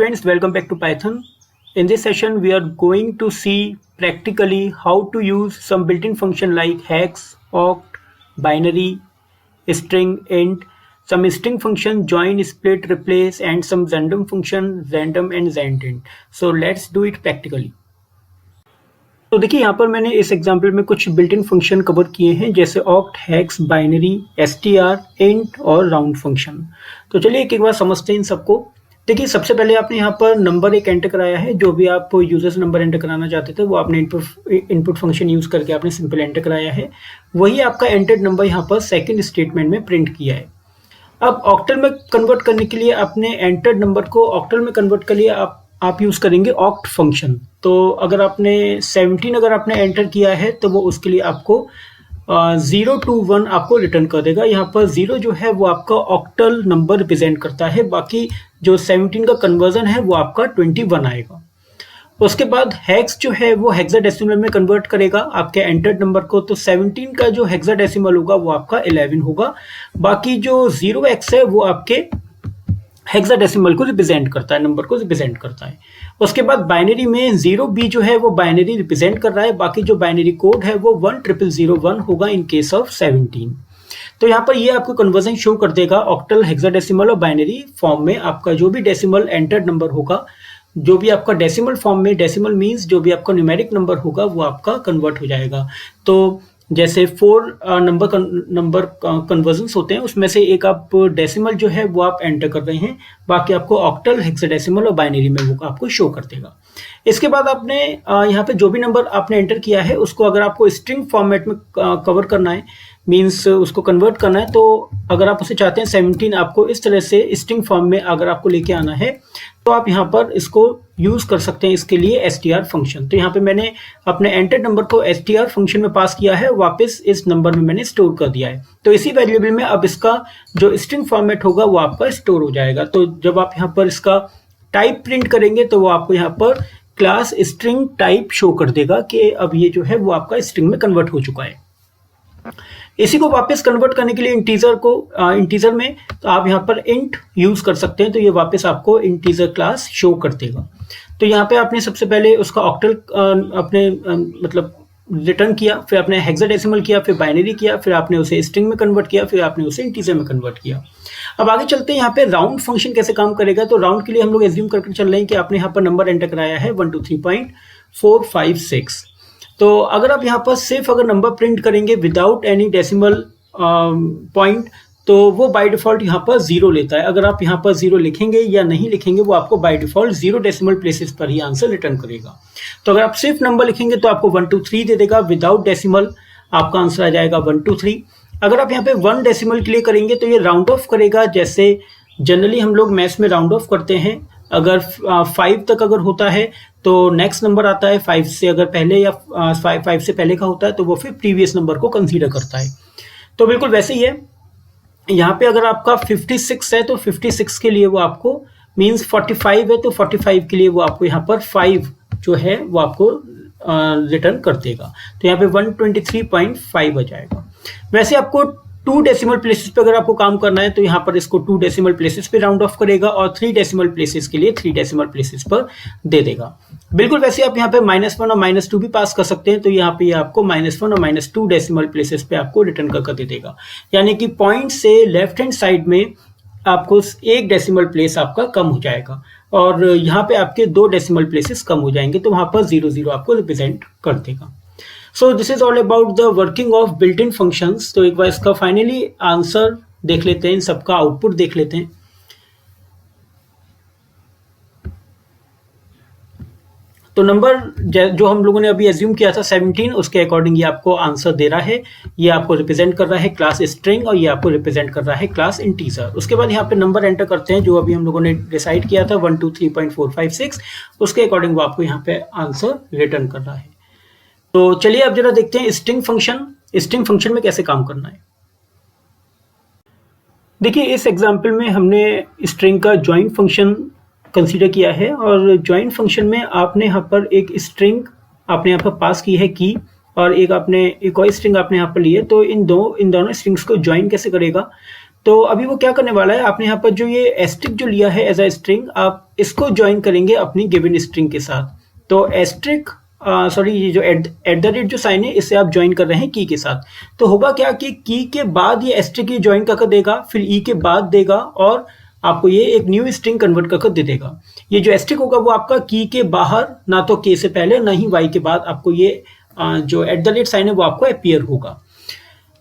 Friends, welcome back to Python. In this session, we are going to see practically how to use some built-in function like hex, oct, binary, string, int, some string function join, split, replace, and some random function random and randint. So let's do it practically. तो देखिए यहाँ पर मैंने इस example में कुछ built in function cover किए हैं जैसे oct, hex, binary, str, int और राउंड फंक्शन। तो चलिए एक बार समझते हैं इन सबको। देखिए सबसे पहले आपने यहाँ पर नंबर एक एंटर कराया है, जो भी आप यूजर्स नंबर एंटर कराना चाहते थे वो आपने इनपुट फंक्शन यूज करके आपने सिंपल एंटर कराया है। वही आपका एंटर्ड नंबर यहाँ पर सेकेंड स्टेटमेंट में प्रिंट किया है। अब ऑक्टल में कन्वर्ट करने के लिए आपने एंटर्ड नंबर को ऑक्टल में कन्वर्ट के लिए आप यूज करेंगे ऑक्ट फंक्शन। तो अगर आपने 17 अगर आपने एंटर किया है तो वो उसके लिए आपको 0 to 1 आपको रिटर्न कर देगा। यहाँ पर 0 जो है वो आपका ऑक्टल नंबर रिप्रेजेंट करता है, बाकी जो 17 का कन्वर्जन है वो आपका 21 आएगा। उसके बाद हेक्स जो है वो हेक्साडेसिमल में कन्वर्ट करेगा आपके एंटर्ड नंबर को। तो 17 का जो हेक्साडेसिमल होगा वो आपका 11 होगा, बाकी जो 0x है वो आपके हेक्साडेसिमल को रिप्रेजेंट करता है, नंबर को रिप्रेजेंट करता है। उसके बाद बाइनरी में 0b जो है वो बाइनरी रिप्रेजेंट कर रहा है, बाकी जो बाइनरी कोड है वो 10001 होगा इन केस ऑफ 17। तो यहाँ पर ये आपको कन्वर्जन शो कर देगा ऑक्टल, हेक्साडेसिमल और बाइनरी फॉर्म में। आपका जो भी डेसिमल एंटर्ड नंबर होगा, जो भी आपका डेसिमल फॉर्म में, डेसिमल मीन्स जो भी आपका न्यूमेरिक नंबर होगा वो आपका कन्वर्ट हो जाएगा। तो जैसे 4 नंबर कन्वर्जन्स होते हैं, उसमें से एक आप डेसिमल जो है वो आप एंटर कर रहे हैं, बाकी आपको ऑक्टल, हेक्साडेसिमल और बाइनरी में वो आपको शो कर देगा। इसके बाद आपने यहाँ पे जो भी नंबर आपने एंटर किया है उसको अगर आपको स्ट्रिंग फॉर्मेट में कवर करना है, मीन्स उसको कन्वर्ट करना है, तो अगर आप उसे चाहते हैं 17 आपको इस तरह से स्ट्रिंग फॉर्म में अगर आपको लेके आना है तो आप यहाँ पर इसको यूज कर सकते हैं इसके लिए str फंक्शन। तो यहाँ पे मैंने अपने एंटर नंबर को str फंक्शन में पास किया है, वापस इस नंबर में मैंने स्टोर कर दिया है। तो इसी वेरिएबल में अब इसका जो स्ट्रिंग फॉर्मेट होगा वो आपका स्टोर हो जाएगा। तो जब आप यहाँ पर इसका टाइप प्रिंट करेंगे तो वो आपको यहाँ पर क्लास स्ट्रिंग टाइप शो कर देगा कि अब ये जो है वो आपका स्ट्रिंग में कन्वर्ट हो चुका है। इसी को वापस कन्वर्ट करने के लिए इंटीजर में तो आप यहाँ पर इंट यूज कर सकते हैं, तो ये वापस आपको इंटीजर क्लास शो कर देगा। तो यहाँ पे आपने सबसे पहले उसका ऑक्टल अपने मतलब रिटर्न किया, फिर आपने हेक्साडेसिमल किया, फिर बाइनरी किया, फिर आपने उसे स्ट्रिंग में कन्वर्ट किया, फिर आपने उसे इंटीजर में कन्वर्ट किया। अब आगे चलते हैं यहाँ पे राउंड फंक्शन कैसे काम करेगा। तो राउंड के लिए हम लोग एज्यूम करके चल रहे हैं कि आपने यहाँ पर नंबर एंटर कराया है 123.456। तो अगर आप यहाँ पर सिर्फ अगर नंबर प्रिंट करेंगे विदाउट एनी डेसिमल पॉइंट तो वो बाय डिफॉल्ट यहाँ पर 0 लेता है। अगर आप यहाँ पर 0 लिखेंगे या नहीं लिखेंगे वो आपको बाय डिफॉल्ट 0 डेसिमल प्लेसेस पर ही आंसर रिटर्न करेगा। तो अगर आप सिर्फ नंबर लिखेंगे तो आपको 1 2 3 दे देगा, विदाउट डेसिमल आपका आंसर आ जाएगा 1 2 3। अगर आप यहाँ पे 1 डेसिमल के लिए करेंगे तो ये राउंड ऑफ करेगा, जैसे जनरली हम लोग मैथ्स में राउंड ऑफ करते हैं। अगर 5 तक अगर होता है तो नेक्स्ट नंबर आता है 5 से अगर पहले, या 5 से पहले का होता है तो वो फिर प्रीवियस नंबर को कंसीडर करता है। तो बिल्कुल वैसे ही है यहाँ पे। अगर आपका 56 है तो 56 के लिए वो आपको मीन्स 45 है तो 45 के लिए वो आपको यहाँ पर 5 जो है वो आपको रिटर्न कर देगा। तो यहाँ पे 123.5 आ जाएगा। वैसे आपको 2 डेसिमल प्लेसेस पे अगर आपको काम करना है तो यहाँ पर इसको 2 डेसिमल प्लेसेस पे राउंड ऑफ करेगा और 3 डेसिमल प्लेसेस के लिए 3 डेसिमल प्लेसेस पर दे देगा। बिल्कुल वैसे आप यहाँ पे -1 और -2 भी पास कर सकते हैं, तो यहाँ पे आपको -1 और -2 डेसिमल प्लेसेस पे आपको रिटर्न कर दे देगा। यानी कि पॉइंट से लेफ्ट हैंड साइड में आपको 1 डेसिमल प्लेस आपका कम हो जाएगा और यहाँ पे आपके 2 डेसिमल प्लेसेस कम हो जाएंगे, तो वहां पर 0 आपको रिप्रेजेंट कर देगा। So this is all about the working of built in functions. तो एक बार इसका फाइनली आंसर देख लेते हैं, इन सबका आउटपुट देख लेते हैं। तो नंबर जो हम लोगों ने अभी एज्यूम किया था 17, उसके अकॉर्डिंग ये आपको आंसर दे रहा है। ये आपको रिप्रेजेंट कर रहा है क्लास स्ट्रिंग और ये आपको रिप्रेजेंट कर रहा है क्लास इंटीजर। उसके बाद यहाँ पे नंबर एंटर करते हैं जो अभी हम लोगों ने डिसाइड किया था 123.456, उसके अकॉर्डिंग वो आपको यहाँ पे आंसर रिटर्न कर रहा है। तो चलिए अब जरा देखते हैं स्ट्रिंग फंक्शन में कैसे काम करना है। देखिए इस एग्जांपल में हमने स्ट्रिंग का ज्वाइन फंक्शन कंसीडर किया है और ज्वाइन फंक्शन में आपने यहाँ पर एक स्ट्रिंग आपने यहाँ पर पास की है की, और एक और स्ट्रिंग आपने यहाँ पर ली है। तो इन दोनों स्ट्रिंग्स को ज्वाइन कैसे करेगा। तो अभी वो क्या करने वाला है, आपने यहाँ पर जो ये एस्ट्रिक जो लिया है एज अ स्ट्रिंग, आप इसको ज्वाइन करेंगे अपनी गिवन स्ट्रिंग के साथ। तो एस्ट्रिक सॉरी ये जो एट द रेट जो साइन है इसे आप ज्वाइन कर रहे हैं की के साथ। तो होगा क्या कि की के बाद ये एस्ट्रिक ज्वाइन करके देगा, फिर ई के बाद देगा और आपको ये एक न्यू स्ट्रिंग कन्वर्ट करके दे देगा। ये जो एस्ट्रिक होगा वो आपका की के बाहर, ना तो के से पहले ना ही वाई के बाद आपको ये जो एट द रेट साइन है वो आपको अपीयर होगा।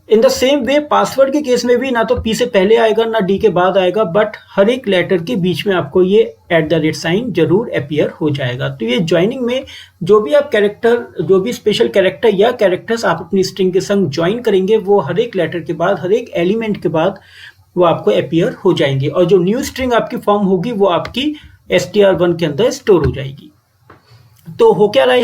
In the same way password के केस में भी ना तो पी से पहले आएगा ना डी के बाद आएगा, बट हर एक लेटर के बीच में आपको ये एट द रेट साइन जरूर अपीयर हो जाएगा। तो ये ज्वाइनिंग में जो भी आप कैरेक्टर, जो भी स्पेशल कैरेक्टर या कैरेक्टर्स आप अपनी स्ट्रिंग के संग ज्वाइन करेंगे वो हर एक लेटर के बाद, हर एक एलिमेंट के बाद वो आपको अपीयर हो जाएंगे और जो न्यू स्ट्रिंग आपकी फॉर्म होगी वो आपकी str1 के अंदर स्टोर हो जाएगी। तो हो क्या रहा है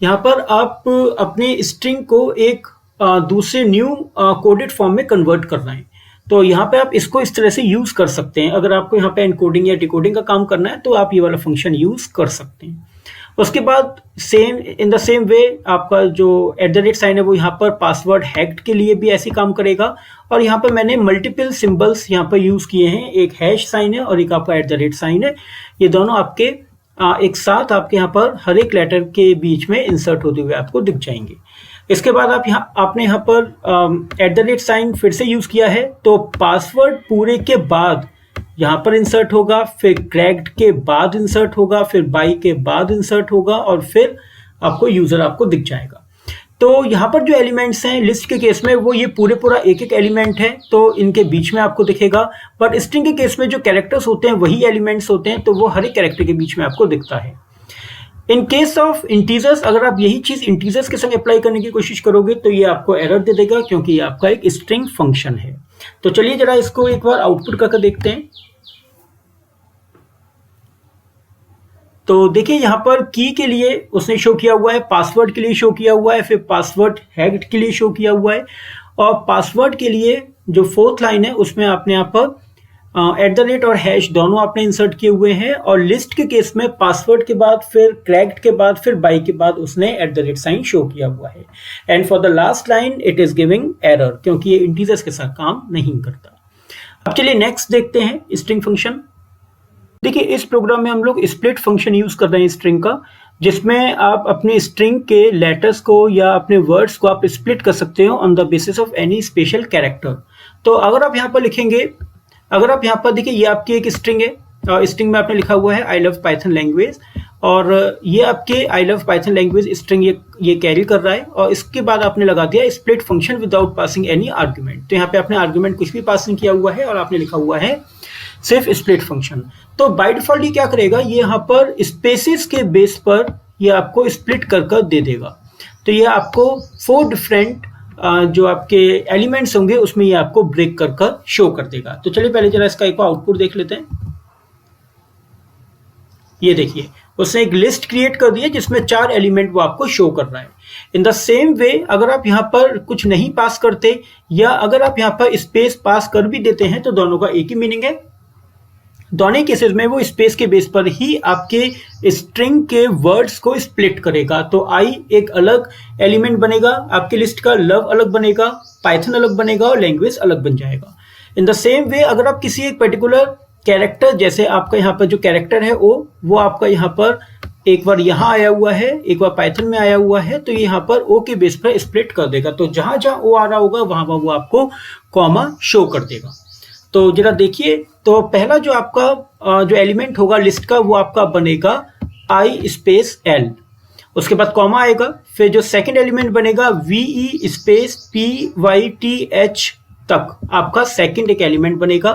यहाँ पर आप अपने स्ट्रिंग को एक दूसरे न्यू कोडेड फॉर्म में कन्वर्ट करना है। तो यहाँ पे आप इसको इस तरह से यूज कर सकते हैं। अगर आपको यहाँ पे एनकोडिंग या डिकोडिंग का काम करना है तो आप ये वाला फंक्शन यूज कर सकते हैं। उसके बाद same in the same way आपका जो एट द रेट साइन है वो यहाँ पर पासवर्ड हैक्ड के लिए भी ऐसे काम करेगा। और यहाँ पर मैंने मल्टीपल सिंबल्स यहाँ पर यूज किए हैं, एक हैश साइन है और एक आपका एट द रेट साइन है। ये दोनों आपके एक साथ आपके यहाँ पर हर एक लेटर के बीच में इंसर्ट होते हुए आपको दिख जाएंगे। इसके बाद आपने यहाँ पर एट द रेट साइन फिर से यूज किया है, तो पासवर्ड पूरे के बाद यहाँ पर इंसर्ट होगा, फिर क्रैक्ड के बाद इंसर्ट होगा, फिर बाई के बाद इंसर्ट होगा और फिर आपको यूजर आपको दिख जाएगा। तो यहाँ पर जो एलिमेंट्स हैं लिस्ट के केस में वो ये पूरा एक एक एलिमेंट है, तो इनके बीच में आपको दिखेगा। बट स्ट्रिंग के केस में जो कैरेक्टर्स होते हैं वही एलिमेंट्स होते हैं, तो वो हर एक कैरेक्टर के बीच में आपको दिखता है। इन केस ऑफ इंटीजर्स, अगर आप यही चीज इंटीजर्स के संग अप्लाई करने की कोशिश करोगे तो ये आपको एरर दे देगा, क्योंकि ये आपका एक स्ट्रिंग फंक्शन है। तो चलिए जरा इसको एक बार आउटपुट करके देखते हैं। तो देखिए यहाँ पर की के लिए उसने शो किया हुआ है, पासवर्ड के लिए शो किया हुआ है, फिर पासवर्ड हैक्ड के लिए शो किया हुआ है, और पासवर्ड के लिए जो फोर्थ लाइन है उसमें आपने यहाँ पर एट द रेट और हैश दोनों आपने इंसर्ट किए हुए हैं। और लिस्ट के केस में पासवर्ड के बाद, फिर क्रैक्ड के बाद, फिर बाई के बाद उसने at the rate sign show किया हुआ है। And for the last line it is giving error, क्योंकि ये इंटीजर्स के साथ काम नहीं करता। अब चलिए नेक्स्ट देखते हैं स्ट्रिंग फंक्शन। देखिए इस प्रोग्राम में हम लोग स्प्लिट फंक्शन यूज कर रहे हैं स्ट्रिंग का, जिसमें आप अपने स्ट्रिंग के लेटर्स को या अपने वर्ड्स को आप स्प्लिट कर सकते हो on the basis of any special character. तो अगर आप यहाँ पर लिखेंगे, अगर आप यहाँ पर देखिए ये आपकी एक स्ट्रिंग है और स्ट्रिंग में आपने लिखा हुआ है आई लव पाइथन लैंग्वेज, और ये आपके I love Python language string ये कैरी कर रहा है। और इसके बाद आपने लगा दिया split function without passing any argument. तो यहाँ पे आपने आर्ग्यूमेंट कुछ भी पास नहीं किया हुआ है और आपने लिखा हुआ है सिर्फ स्प्लिट फंक्शन। तो बाय डिफॉल्ट ये क्या करेगा, ये यहाँ पर स्पेसिस के बेस पर ये आपको स्प्लिट कर दे देगा। तो ये आपको 4 डिफरेंट जो आपके एलिमेंट्स होंगे उसमें ये आपको ब्रेक कर शो कर देगा। तो चलिए पहले जरा इसका एक आउटपुट देख लेते हैं। ये देखिए उसने एक लिस्ट क्रिएट कर दी है जिसमें 4 एलिमेंट वो आपको शो कर रहा है। इन द सेम वे अगर आप यहाँ पर कुछ नहीं पास करते या अगर आप यहाँ पर स्पेस पास कर भी देते हैं तो दोनों का एक ही मीनिंग है। दोनों केसेस में वो स्पेस के बेस पर ही आपके स्ट्रिंग के वर्ड्स को स्प्लिट करेगा। तो आई एक अलग एलिमेंट बनेगा आपके लिस्ट का, लव अलग बनेगा, पाइथन अलग बनेगा और लैंग्वेज अलग बन जाएगा। इन द सेम वे अगर आप किसी एक पर्टिकुलर कैरेक्टर, जैसे आपका यहाँ पर जो कैरेक्टर है वो आपका यहाँ पर एक बार यहाँ आया हुआ है, एक बार पाइथन में आया हुआ है, तो यहाँ पर ओ के बेस पर स्प्लिट कर देगा। तो जहां जहां ओ आ रहा होगा वहां वो आपको कॉमा शो कर देगा। तो जरा देखिए, तो पहला जो आपका जो एलिमेंट होगा लिस्ट का वो आपका बनेगा आई स्पेस एल, उसके बाद कॉमा आएगा, फिर जो सेकंड एलिमेंट बनेगा वी स्पेस PYTH तक आपका सेकंड एक एलिमेंट बनेगा।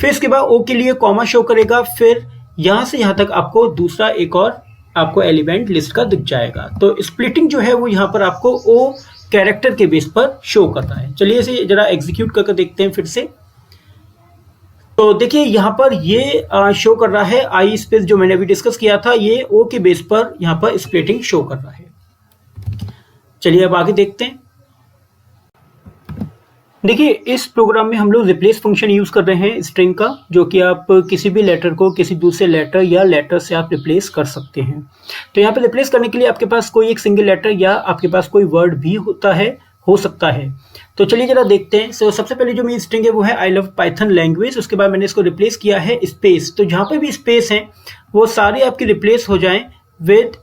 फिर इसके बाद ओ के लिए कॉमा शो करेगा, फिर यहां से यहां तक आपको दूसरा एक और आपको एलिमेंट लिस्ट का दिख जाएगा। तो स्प्लिटिंग जो है वो यहाँ पर आपको ओ कैरेक्टर के बेस पर शो करता है। चलिए इसे जरा एग्जीक्यूट करके देखते हैं फिर से। तो देखिए यहाँ पर ये शो कर रहा है आई स्पेस, जो मैंने अभी डिस्कस किया था, ये ओ के बेस पर यहाँ पर स्प्लिटिंग शो कर रहा है। चलिए अब आगे देखते हैं। देखिए इस प्रोग्राम में हम लोग रिप्लेस फंक्शन यूज कर रहे हैं स्ट्रिंग का, जो कि आप किसी भी लेटर को किसी दूसरे लेटर या लेटर से आप रिप्लेस कर सकते हैं। तो यहाँ पे रिप्लेस करने के लिए आपके पास कोई एक सिंगल लेटर या आपके पास कोई वर्ड भी होता है, हो सकता है। तो चलिए जरा देखते हैं। सबसे पहले जो मेरी स्ट्रिंग है वो है आई लव पाइथन लैंग्वेज। उसके बाद मैंने इसको रिप्लेस किया है स्पेस। तो जहाँ पे भी स्पेस है वो सारे आपकी रिप्लेस हो जाएं विद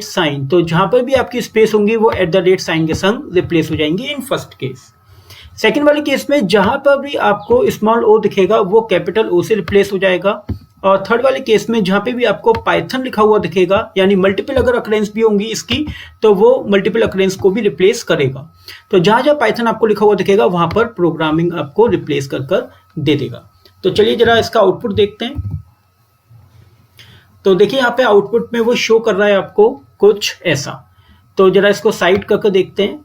@साइन। तो जहाँ पर भी आपकी स्पेस होंगी वो @साइन के संग रिप्लेस हो जाएंगी इन फर्स्ट केस। सेकेंड वाले केस में जहां पर भी आपको स्मॉल ओ दिखेगा वो कैपिटल ओ से रिप्लेस हो जाएगा। और थर्ड वाले केस में जहां पे भी आपको पाइथन लिखा हुआ दिखेगा, यानी मल्टीपल अगर अकरेंस भी होंगी इसकी, तो वो मल्टीपल अकरेंस को भी रिप्लेस करेगा। तो जहां जहां पाइथन आपको लिखा हुआ दिखेगा वहां पर प्रोग्रामिंग आपको रिप्लेस कर दे देगा। तो चलिए जरा इसका आउटपुट देखते हैं। तो देखिए यहाँ पे आउटपुट में वो शो कर रहा है आपको कुछ ऐसा। तो जरा इसको साइड करके देखते हैं।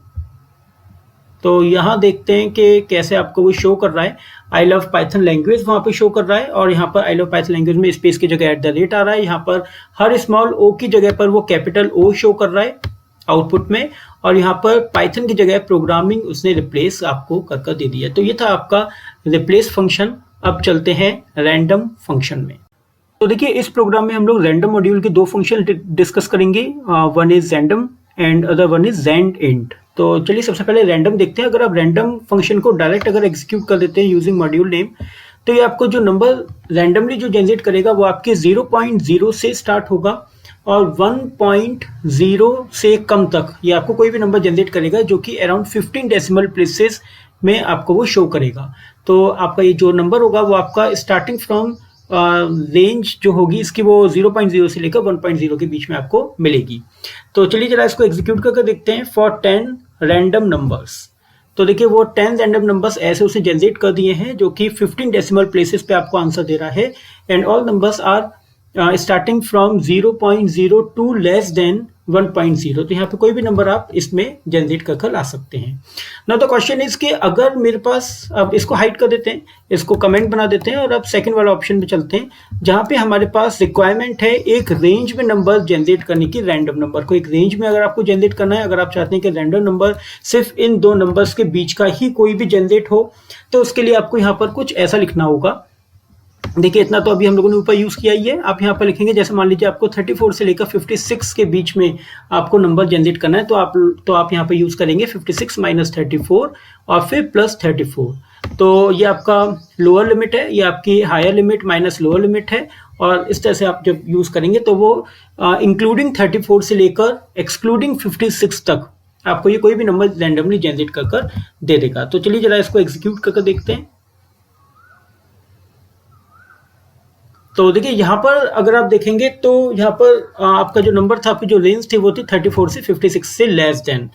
तो यहाँ देखते हैं कि कैसे आपको वो शो कर रहा है। आई लव पाइथन लैंग्वेज वहाँ पे शो कर रहा है और यहाँ पर आई लव पाइथन लैंग्वेज में स्पेस की जगह @ आ रहा है। यहाँ पर हर स्मॉल ओ की जगह पर वो कैपिटल ओ शो कर रहा है आउटपुट में, और यहाँ पर पाइथन की जगह प्रोग्रामिंग उसने रिप्लेस आपको कर दे दिया। तो ये था आपका रिप्लेस फंक्शन। अब चलते हैं रैंडम फंक्शन में। तो देखिए इस प्रोग्राम में हम लोग रैंडम मॉड्यूल के दो फंक्शन डिस्कस करेंगे। One is random and other one is rand_int। तो चलिए सबसे पहले रैंडम देखते हैं। अगर आप रैंडम फंक्शन को डायरेक्ट अगर एग्जीक्यूट कर देते हैं यूजिंग मॉड्यूल नेम, तो ये आपको जो नंबर रैंडमली जो जनरेट करेगा वो आपके 0.0 से स्टार्ट होगा और 1.0 से कम तक ये आपको कोई भी नंबर जनरेट करेगा जो कि अराउंड 15 डेसिमल प्लेसेस में आपको वो शो करेगा। तो आपका ये जो नंबर होगा वो आपका स्टार्टिंग फ्रॉम रेंज जो होगी इसकी वो 0.0 से लेकर 1.0 के बीच में आपको मिलेगी। तो चलिए जरा इसको एग्जीक्यूट करके देखते हैं। फॉर 10 रैंडम नंबर्स, तो देखिए वो 10 रैंडम नंबर्स ऐसे उसे जनरेट कर दिए हैं जो कि 15 डेसिमल प्लेसेस पे आपको आंसर दे रहा है। And all numbers are starting from 0.0 to less than 1.0। तो यहाँ पे कोई भी नंबर आप इसमें जनरेट कर ला सकते हैं। नाउ द क्वेश्चन इज कि अगर मेरे पास, अब इसको हाइड कर देते हैं, इसको कमेंट बना देते हैं और अब सेकंड वाला ऑप्शन पे चलते हैं जहाँ पे हमारे पास रिक्वायरमेंट है एक रेंज में नंबर जनरेट करने की। रैंडम नंबर को एक रेंज में अगर आपको जनरेट करना है, अगर आप चाहते हैं कि रैंडम नंबर सिर्फ इन दो नंबर्स के बीच का ही कोई भी जनरेट हो, तो उसके लिए आपको यहाँ पर कुछ ऐसा लिखना होगा। देखिए इतना तो अभी हम लोगों ने ऊपर यूज किया ही है। आप यहाँ पर लिखेंगे, जैसे मान लीजिए आपको 34 से लेकर 56 के बीच में आपको नंबर जनरेट करना है, तो आप यहाँ पर यूज करेंगे 56 - 34 और फिर +34। तो ये आपका लोअर लिमिट है, ये आपकी higher limit minus lower limit है। और इस तरह से आप जब यूज करेंगे तो वो इंक्लूडिंग 34 से लेकर एक्सक्लूडिंग 56 तक आपको ये कोई भी नंबर रैंडमली जनरेट कर दे देगा। तो चलिए जरा इसको एग्जीक्यूट करके देखते हैं। तो देखिए यहाँ पर अगर आप देखेंगे तो यहाँ पर आपका जो नंबर था, आपकी जो रेंज थी वो थी 34 से 56 से लेस देन।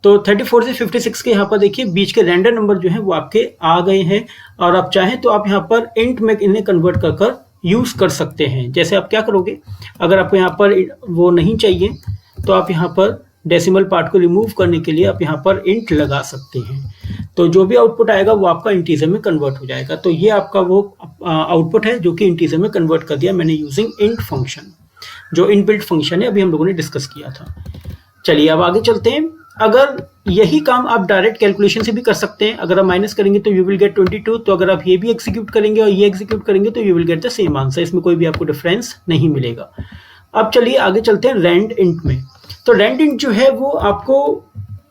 तो 34 से 56 के यहाँ पर देखिए बीच के रैंडम नंबर जो हैं वो आपके आ गए हैं, और आप चाहें तो आप यहाँ पर इंट में इन्हें कन्वर्ट कर यूज कर सकते हैं। जैसे आप क्या करोगे, अगर आपको यहाँ पर वो नहीं चाहिए तो आप यहाँ पर डेसिमल पार्ट को रिमूव करने के लिए आप यहाँ पर इंट लगा सकते हैं। तो जो भी आउटपुट आएगा वो आपका इंटीजर में कन्वर्ट हो जाएगा। तो ये आपका वो आउटपुट है जो कि इंटीजर में कन्वर्ट कर दिया मैंने यूजिंग इंट फंक्शन, जो इनबिल्ट फंक्शन है, अभी हम लोगों ने डिस्कस किया था। चलिए अब आगे चलते हैं। अगर यही काम आप डायरेक्ट कैलकुलेशन से भी कर सकते हैं। अगर आप माइनस करेंगे तो यू विल गेट 22। तो अगर आप ये भी एग्जीक्यूट करेंगे और ये एग्जीक्यूट करेंगे तो you will get the same answer. इसमें कोई भी आपको डिफरेंस नहीं मिलेगा। अब चलिए आगे चलते हैं rand_int में। तो rand_int जो है वो आपको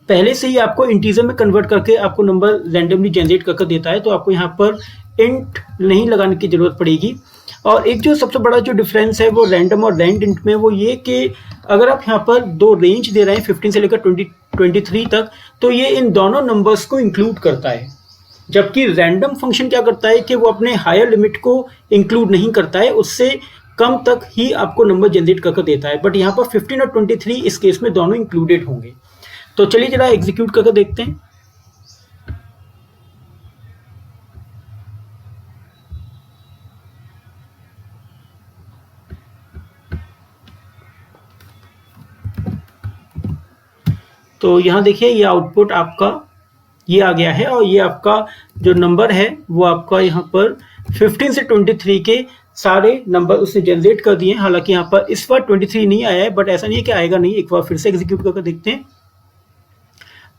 पहले से ही आपको इंटीजर में कन्वर्ट करके आपको नंबर रैंडमली जनरेट करके देता है। तो आपको यहाँ पर इंट नहीं लगाने की जरूरत पड़ेगी। और एक जो सबसे बड़ा जो डिफरेंस है वो रैंडम और rand_int में वो ये कि अगर आप यहाँ पर दो रेंज दे रहे हैं 15 से लेकर 23 तक, तो ये इन दोनों नंबर्स को इंक्लूड करता है। जबकि रैंडम फंक्शन क्या करता है कि वो अपने हायर लिमिट को इंक्लूड नहीं करता है, उससे कम तक ही आपको नंबर जनरेट करके देता है। बट यहाँ पर 15 और 23 इस केस में दोनों इंक्लूडेड होंगे। तो चलिए जरा एग्जीक्यूट करके देखते हैं। तो यहाँ देखिए ये आउटपुट आपका ये आ गया है, और ये आपका जो नंबर है वो आपका यहाँ पर 15 से 23 के सारे नंबर उसने जनरेट कर दिए। हालांकि यहाँ पर इस बार 23 नहीं आया है, बट ऐसा नहीं है कि आएगा नहीं। एक बार फिर से एग्जीक्यूट करके देखते हैं।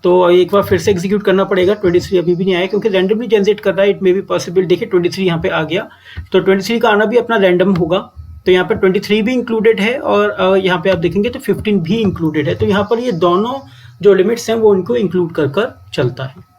तो एक बार फिर से एग्जीक्यूट करना पड़ेगा। 23 अभी भी नहीं आया क्योंकि रैंडमली जनरेट कर रहा है। It may be possible. देखिए 23 यहाँ पे आ गया, तो 23 का आना भी अपना रैंडम होगा। तो यहाँ पर 23 भी इंक्लूडेड है और यहाँ पे आप देखेंगे तो 15 भी इंक्लूडेड है। तो यहाँ पर ये दोनों जो लिमिट्स हैं वो इनको इंक्लूड कर कर चलता है।